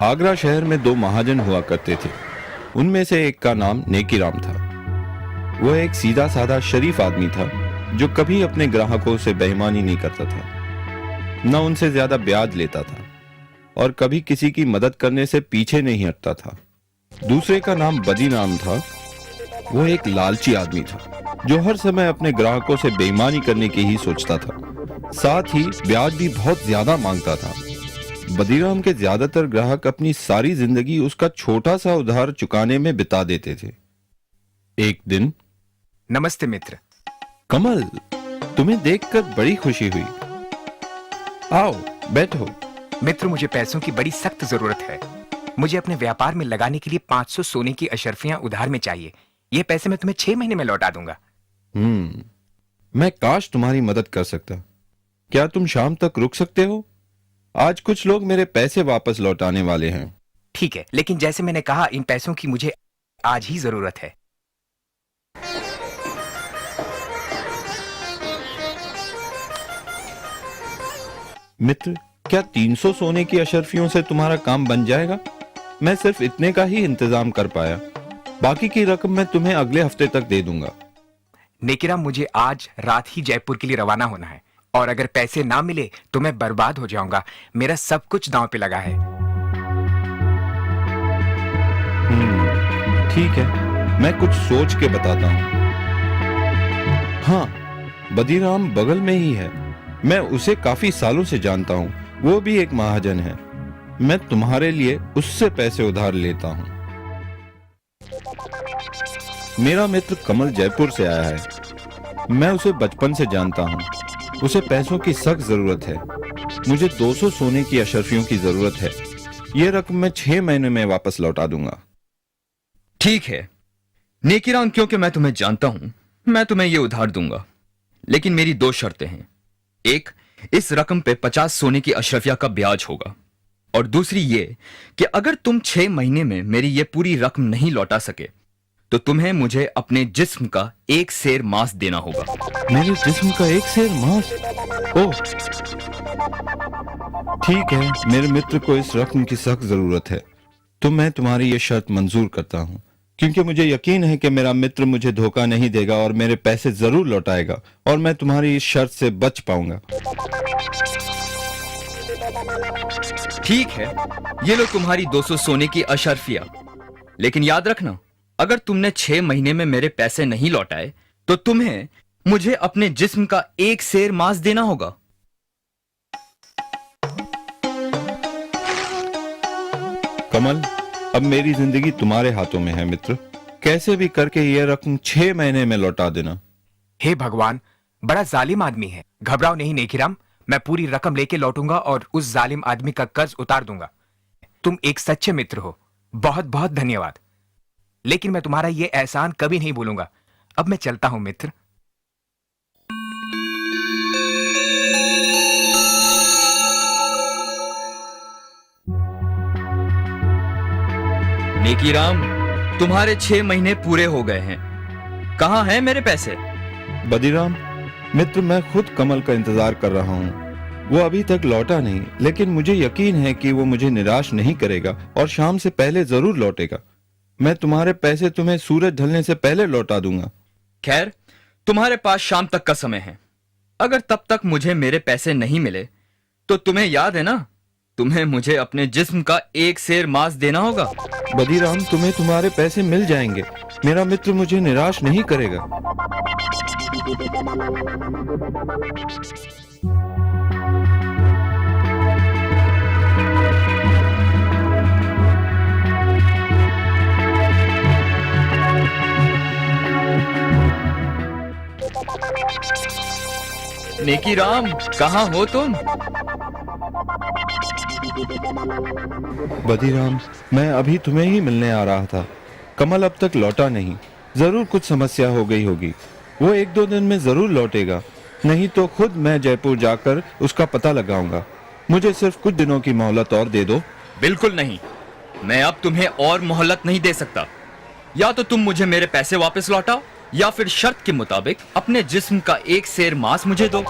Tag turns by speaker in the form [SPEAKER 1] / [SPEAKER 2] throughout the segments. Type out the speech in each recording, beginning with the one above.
[SPEAKER 1] आगरा शहर में दो महाजन हुआ करते थे। उनमें से एक का नाम नेकीराम था। वह एक सीधा साधा शरीफ आदमी था जो कभी अपने ग्राहकों से बेईमानी नहीं करता था, न उनसे ज्यादा ब्याज लेता था और कभी किसी की मदद करने से पीछे नहीं हटता था। दूसरे का नाम बदीराम था। वह एक लालची आदमी था जो हर समय अपने ग्राहकों से बेईमानी करने की ही सोचता था, साथ ही ब्याज भी बहुत ज्यादा मांगता था। बदीराम के ज्यादातर ग्राहक अपनी सारी जिंदगी उसका छोटा सा उधार चुकाने में बिता देते थे। एक दिन,
[SPEAKER 2] नमस्ते मित्र।
[SPEAKER 1] कमल, तुम्हें देखकर बड़ी खुशी हुई। आओ बैठो।
[SPEAKER 2] मित्र, मुझे पैसों की बड़ी सख्त जरूरत है। मुझे अपने व्यापार में लगाने के लिए 500 सोने की अशर्फियां उधार में चाहिए। ये पैसे मैं तुम्हें 6 महीने में लौटा दूंगा।
[SPEAKER 1] मैं काश तुम्हारी मदद कर सकता। क्या तुम शाम तक रुक सकते हो? आज कुछ लोग मेरे पैसे वापस लौटाने वाले हैं।
[SPEAKER 2] ठीक है, लेकिन जैसे मैंने कहा, इन पैसों की मुझे आज ही जरूरत है।
[SPEAKER 1] मित्र, क्या 300 सोने की अशर्फियों से तुम्हारा काम बन जाएगा? मैं सिर्फ इतने का ही इंतजाम कर पाया। बाकी की रकम मैं तुम्हें अगले हफ्ते तक दे दूंगा।
[SPEAKER 2] नेकीराम, मुझे आज रात ही जयपुर के लिए रवाना होना है और अगर पैसे ना मिले तो मैं बर्बाद हो जाऊंगा। मेरा सब कुछ दांव पे लगा है।
[SPEAKER 1] ठीक है, मैं कुछ सोच के बताता हूँ। हाँ, बदीराम बगल में ही है। मैं उसे काफी सालों से जानता हूँ। वो भी एक महाजन है। मैं तुम्हारे लिए उससे पैसे उधार लेता हूँ। मेरा मित्र कमल जयपुर से आया है। मैं उसे बचपन से जानता हूँ। उसे पैसों की सख्त जरूरत है। मुझे 200 सोने की अशर्फियों की जरूरत है। यह रकम मैं 6 महीने में वापस लौटा दूंगा।
[SPEAKER 3] ठीक है नेकीराम, क्योंकि मैं तुम्हें जानता हूं, मैं तुम्हें यह उधार दूंगा, लेकिन मेरी 2 शर्तें हैं। एक, इस रकम पे 50 सोने की अशरफिया का ब्याज होगा, और दूसरी ये कि अगर तुम 6 महीने में मेरी ये पूरी रकम नहीं लौटा सके तो तुम्हें मुझे अपने जिस्म का 1 सेर मांस देना होगा।
[SPEAKER 1] मेरे जिस्म का 1 सेर मांस? ओह, ठीक है। मेरे मित्र को इस रकम की सख्त जरूरत है, तो मैं तुम्हारी ये शर्त मंजूर करता हूँ, क्योंकि मुझे यकीन है कि मेरा मित्र मुझे धोखा नहीं देगा और मेरे पैसे जरूर लौटाएगा और मैं तुम्हारी इस शर्त से बच पाऊंगा।
[SPEAKER 3] ठीक है, ये लो तुम्हारी 200 सोने की अशरफिया, लेकिन याद रखना, अगर तुमने 6 महीने में मेरे पैसे नहीं लौटाए तो तुम्हें मुझे अपने जिस्म का 1 सेर मांस देना होगा।
[SPEAKER 1] कमल, अब मेरी जिंदगी तुम्हारे हाथों में है मित्र। कैसे भी करके यह रकम 6 महीने में लौटा देना।
[SPEAKER 2] हे भगवान, बड़ा जालिम आदमी है। घबराओ नहीं नेकीराम, मैं पूरी रकम लेके लौटूंगा और उस जालिम आदमी का कर्ज उतार दूंगा। तुम एक सच्चे मित्र हो। बहुत बहुत धन्यवाद। लेकिन मैं तुम्हारा ये एहसान कभी नहीं भूलूंगा। अब मैं चलता हूं मित्र।
[SPEAKER 3] नेकीराम, तुम्हारे 6 महीने पूरे हो गए हैं। कहां हैं मेरे पैसे?
[SPEAKER 1] बदीराम मित्र, मैं खुद कमल का इंतजार कर रहा हूँ। वो अभी तक लौटा नहीं, लेकिन मुझे यकीन है कि वो मुझे निराश नहीं करेगा और शाम से पहले जरूर लौटेगा। मैं तुम्हारे पैसे तुम्हें सूरज ढलने से पहले लौटा दूंगा।
[SPEAKER 3] खैर, तुम्हारे पास शाम तक का समय है। अगर तब तक मुझे मेरे पैसे नहीं मिले तो तुम्हें याद है ना, तुम्हें मुझे अपने जिस्म का 1 सेर मांस देना होगा।
[SPEAKER 1] बदीराम, तुम्हें तुम्हारे पैसे मिल जाएंगे। मेरा मित्र मुझे निराश नहीं करेगा।
[SPEAKER 3] नेकीराम, कहां हो तुम?
[SPEAKER 1] बदीराम, मैं अभी तुम्हें ही मिलने आ रहा था। कमल अब तक लौटा नहीं। जरूर कुछ समस्या हो गई होगी। वो 1-2 दिन में जरूर लौटेगा, नहीं तो खुद मैं जयपुर जाकर उसका पता लगाऊंगा। मुझे सिर्फ कुछ दिनों की मोहलत और दे दो।
[SPEAKER 3] बिल्कुल नहीं, मैं अब तुम्हें और मोहलत नहीं दे सकता। या तो तुम मुझे मेरे पैसे वापस लौटाओ या फिर शर्त के मुताबिक अपने जिस्म का 1 सेर मांस मुझे दो।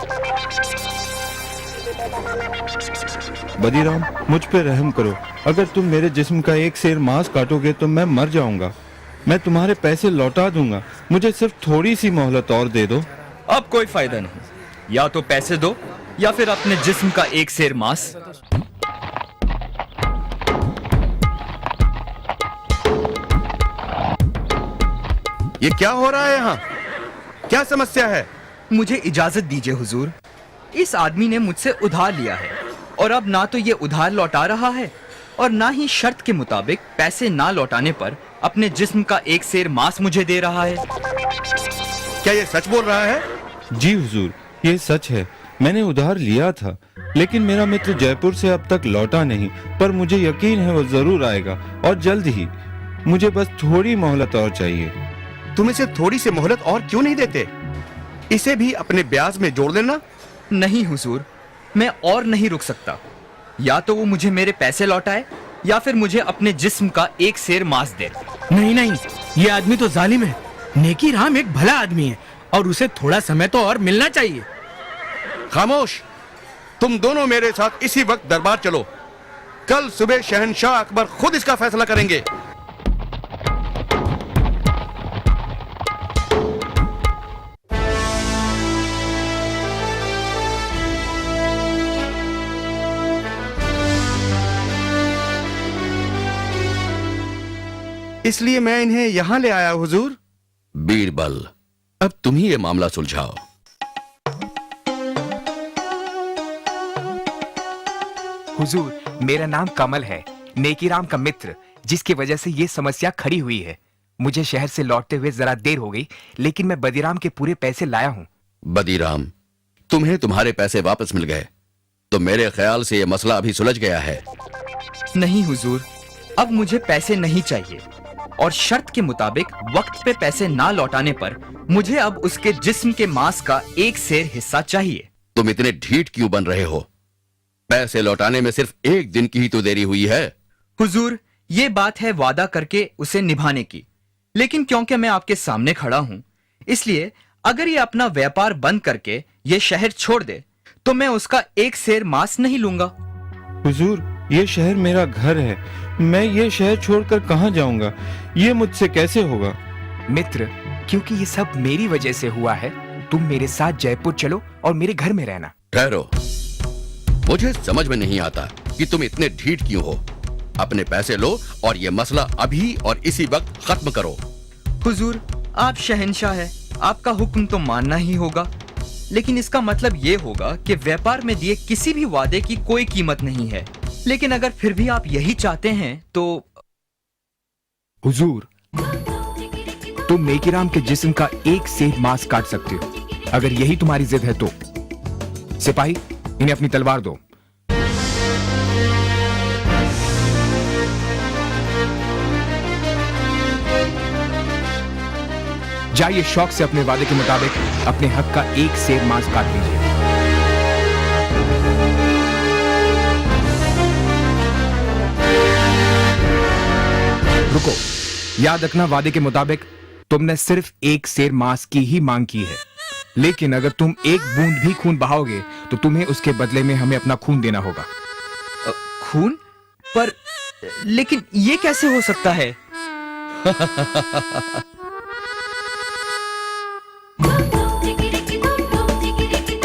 [SPEAKER 1] बदीराम, मुझ पे रहम करो। अगर तुम मेरे जिस्म का एक सेर मांस काटोगे तो मैं मर जाऊंगा। मैं तुम्हारे पैसे लौटा दूंगा, मुझे सिर्फ थोड़ी सी मोहलत और दे दो।
[SPEAKER 3] अब कोई फायदा नहीं, या तो पैसे दो या फिर अपने जिस्म का एक सेर मांस।
[SPEAKER 4] ये क्या हो रहा है यहाँ? क्या समस्या है?
[SPEAKER 3] मुझे इजाजत दीजिए हुजूर। इस आदमी ने मुझसे उधार लिया है और अब ना तो ये उधार लौटा रहा है और ना ही शर्त के मुताबिक पैसे ना लौटाने पर अपने जिस्म का एक सेर मांस मुझे दे रहा है।
[SPEAKER 4] क्या ये सच बोल रहा है?
[SPEAKER 1] जी हुजूर, ये सच है। मैंने उधार लिया था, लेकिन मेरा मित्र जयपुर से अब तक लौटा नहीं, पर मुझे यकीन है वो जरूर आएगा और जल्द ही। मुझे बस थोड़ी मोहलत और चाहिए।
[SPEAKER 4] तुम इसे थोड़ी सी मोहलत और क्यों नहीं देते? इसे भी अपने ब्याज में जोड़ लेना।
[SPEAKER 3] नहीं हुजूर, मैं और नहीं रुक सकता। या तो वो मुझे मेरे पैसे लौटाए या फिर मुझे अपने जिस्म का एक सेर मांस दे।
[SPEAKER 5] नहीं नहीं, ये आदमी तो जालिम है। नेकी राम एक भला आदमी है और उसे थोड़ा समय तो और मिलना चाहिए।
[SPEAKER 4] खामोश! तुम दोनों मेरे साथ इसी वक्त दरबार चलो। कल सुबह शहंशाह अकबर खुद इसका फैसला करेंगे। इसलिए मैं इन्हें यहां ले आया हुजूर।
[SPEAKER 6] बीरबल, अब तुम ही ये मामला सुलझाओ।
[SPEAKER 2] हुजूर, मेरा नाम कमल है, नेकीराम का मित्र, जिसकी वजह से ये समस्या खड़ी हुई है। मुझे शहर से लौटते हुए जरा देर हो गई, लेकिन मैं बदीराम के पूरे पैसे लाया हूँ।
[SPEAKER 6] बदीराम, तुम्हें तुम्हारे पैसे वापस मिल गए, तो मेरे ख्याल से ये मसला अभी सुलझ गया है।
[SPEAKER 3] नहीं हुजूर, अब मुझे पैसे नहीं चाहिए और शर्त के मुताबिक वक्त पे पैसे ना लौटाने पर मुझे अब उसके जिस्म के मांस का एक सेर हिस्सा चाहिए।
[SPEAKER 6] तुम इतने ढीठ क्यों बन रहे हो? पैसे लौटाने में सिर्फ एक दिन की ही तो देरी हुई है।
[SPEAKER 3] हुजूर, ये बात है वादा करके उसे निभाने की, लेकिन क्योंकि मैं आपके सामने खड़ा हूँ, इसलिए अगर ये अपना व्यापार बंद करके ये शहर छोड़ दे तो मैं उसका एक सेर मांस नहीं लूंगा।
[SPEAKER 1] हुजूर, ये शहर मेरा घर है। मैं ये शहर छोड़कर कहाँ जाऊंगा? ये मुझसे कैसे होगा?
[SPEAKER 2] मित्र, क्योंकि ये सब मेरी वजह से हुआ है, तुम मेरे साथ जयपुर चलो और मेरे घर में रहना।
[SPEAKER 6] ठहरो, मुझे समझ में नहीं आता कि तुम इतने ढीठ क्यों हो। अपने पैसे लो और ये मसला अभी और इसी वक्त खत्म करो।
[SPEAKER 3] हुजूर, आप शहंशाह है, आपका हुक्म तो मानना ही होगा, लेकिन इसका मतलब ये होगा कि व्यापार में दिए किसी भी वादे की कोई कीमत नहीं है। लेकिन अगर फिर भी आप यही चाहते हैं तो।
[SPEAKER 2] हुजूर, तुम नेकीराम के जिस्म का एक सेर मांस काट सकते हो, अगर यही तुम्हारी जिद है तो। सिपाही, इन्हें अपनी तलवार दो। जाइए, शौक से अपने वादे के मुताबिक अपने हक का एक सेर मांस काट लीजिए। रुको, याद रखना, वादे के मुताबिक तुमने सिर्फ एक सेर मांस की ही मांग की है, लेकिन अगर तुम एक बूंद भी खून बहाओगे तो तुम्हें उसके बदले में हमें अपना खून देना होगा।
[SPEAKER 3] खून? पर लेकिन ये कैसे हो सकता है?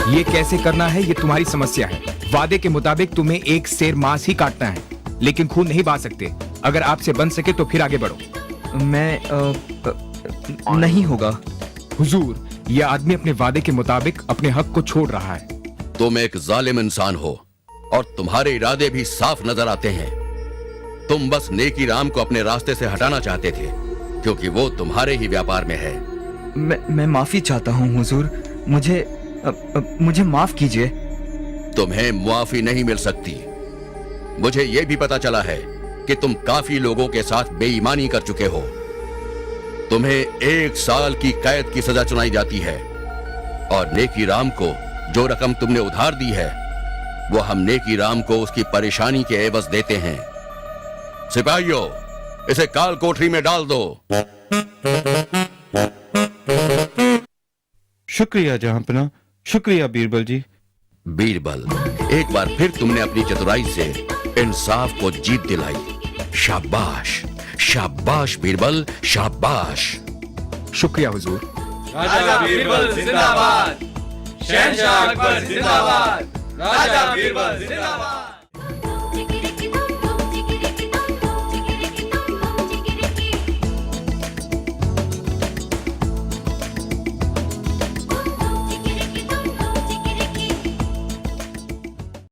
[SPEAKER 2] ये कैसे करना है, ये तुम्हारी समस्या है। वादे के मुताबिक तुम्हें एक सेर मांस ही काटना है, लेकिन खून नहीं बहा सकते। अगर आपसे बन सके तो फिर आगे बढ़ो।
[SPEAKER 3] मैं नहीं होगा।
[SPEAKER 2] हुजूर, यह आदमी अपने वादे के मुताबिक अपने हक को छोड़ रहा है।
[SPEAKER 6] तुम एक जालिम इंसान हो और तुम्हारे इरादे भी साफ नजर आते हैं। तुम बस नेकीराम को अपने रास्ते से हटाना चाहते थे, क्योंकि वो तुम्हारे ही व्यापार में है।
[SPEAKER 3] मैं माफी चाहता हूँ हुजूर, मुझे माफ कीजिए।
[SPEAKER 6] तुम्हें मुआफी नहीं मिल सकती। मुझे यह भी पता चला है कि तुम काफी लोगों के साथ बेईमानी कर चुके हो। तुम्हें 1 साल की कैद की सजा सुनाई जाती है और नेकीराम को जो रकम तुमने उधार दी है वो हम नेकीराम को उसकी परेशानी के एवज देते हैं। सिपाहियों, इसे काल कोठरी में डाल दो।
[SPEAKER 1] शुक्रिया जहांपना, शुक्रिया बीरबल जी।
[SPEAKER 6] बीरबल, एक बार फिर तुमने अपनी चतुराई से इंसाफ को जीत दिलाई। शाबाश, शाबाश बीरबल, शाबाश।
[SPEAKER 2] शुक्रिया हुजूर।
[SPEAKER 7] राजा बीरबल जिंदाबाद, शहंशाह अकबर जिंदाबाद, राजा बीरबल जिंदाबाद।